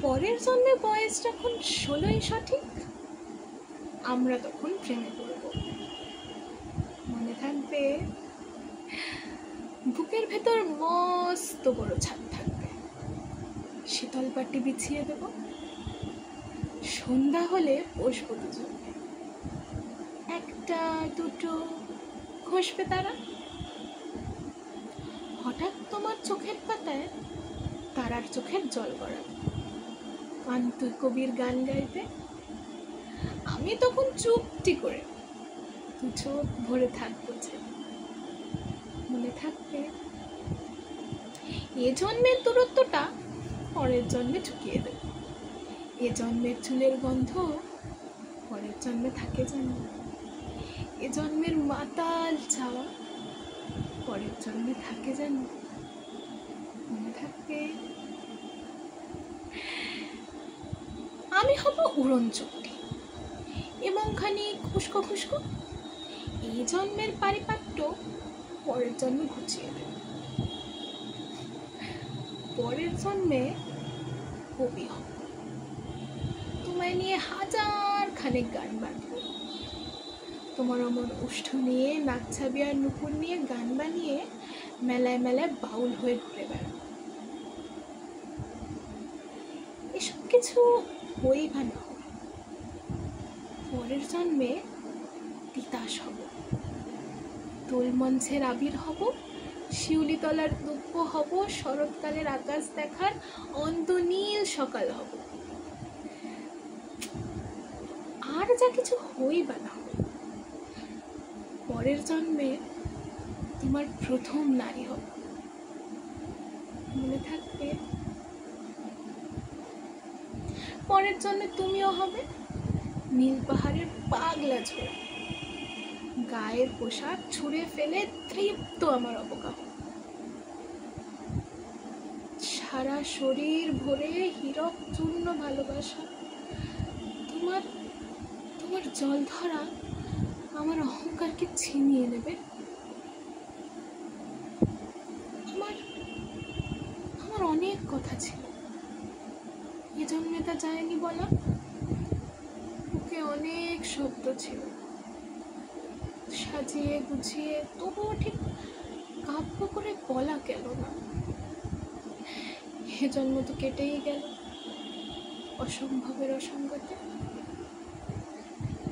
পরের জন্মে বয়স যখন 16ই সঠিক, আমরা তখন প্রেমে পড়ব। মনে থাকবে, বুকের ভেতর মস্ত বড় ছাদ থাকবে, শীতল পাটি বিছিয়ে দেব, সন্ধ্যা হলে বসবো দুজনে, একটা দুটো ঘষবে তারা। হঠাৎ তোমার চোখের পাতায় তারার চোখের জল গড়াবে, কান্ত কবির গান গাইবে। আমি তখন চুপটি করে দু চোখ ভরে থাকবো যে। মনে থাকবে, এ জন্মের দূরত্বটা পরের জন্মে চুকিয়ে দেব, এ জন্মের চুলের গন্ধ পরের জন্মে থাকে জানো, এ জন্মের মাতাল চাওয়া পরের জন্মে থাকে জানো। মনে থাকবে, আমি হব উড়ন চুক্তি এবং খানি খুশকো খুশকো, এই জন্মের পারিপাট্য পরের জন্মে ঘুচিয়ে দেব। পরের জন্মে কবি হব, তোমায় নিয়ে হাজার খানেক গান বাঁধব, তোমার অমন ওষ্ঠ নিয়ে নাকছাবি আর নুপুর নিয়ে গান বানিয়ে মেলায় মেলায় বাউল হয়ে ঘুরে বেড়াব। এসব কিছু হই বা না হয়, পরের জন্মে তিতাস হব, দোলমঞ্চের আবির হব, শিউলিতলার দুব্য হব, শরৎকালের আকাশ দেখার অন্তনীল সকাল হব। আর যা কিছু হই বা না হয়, পরের জন্মে তোমার প্রথম নারী হব। মনে থাকবে, পরের জন্মে তুমিও হবে নীল পাহাড়ের পাগলা ঝোড়া, গায়ের পোশাক ছুঁড়ে ফেলে তৃপ্ত আমার অবকাশ, সারা শরীর ভরে হীরক চূর্ণ ভালোবাসা। তোমার তোমার জল ধরা আমার অহংকারকে ছিনিয়ে নেবে। আমার আমার অনেক কথা ছিল, এ জন্মে তা যায়নি বলা। বুকে অনেক শব্দ ছিল, সাজিয়ে গুছিয়ে তবুও ঠিক কাব্য করে বলা গেল না। এ জন্ম তো কেটেই গেল অসম্ভবের অসঙ্গতে।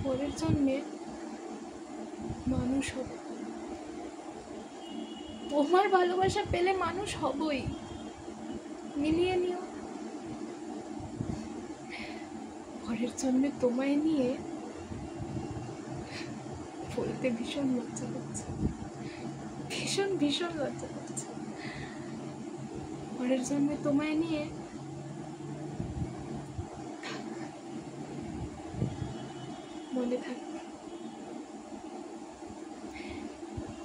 পরের জন্মে মানুষ হব, তোমার ভালোবাসা পেলে মানুষ হবই, মিলিয়ে নিও। পরের জন্মে তোমায় নিয়ে বলতে ভীষণ লজ্জা করছে, ভীষণ ভীষণ লজ্জা করছে। পরের জন্মে তোমায় নিয়ে মনে থাক।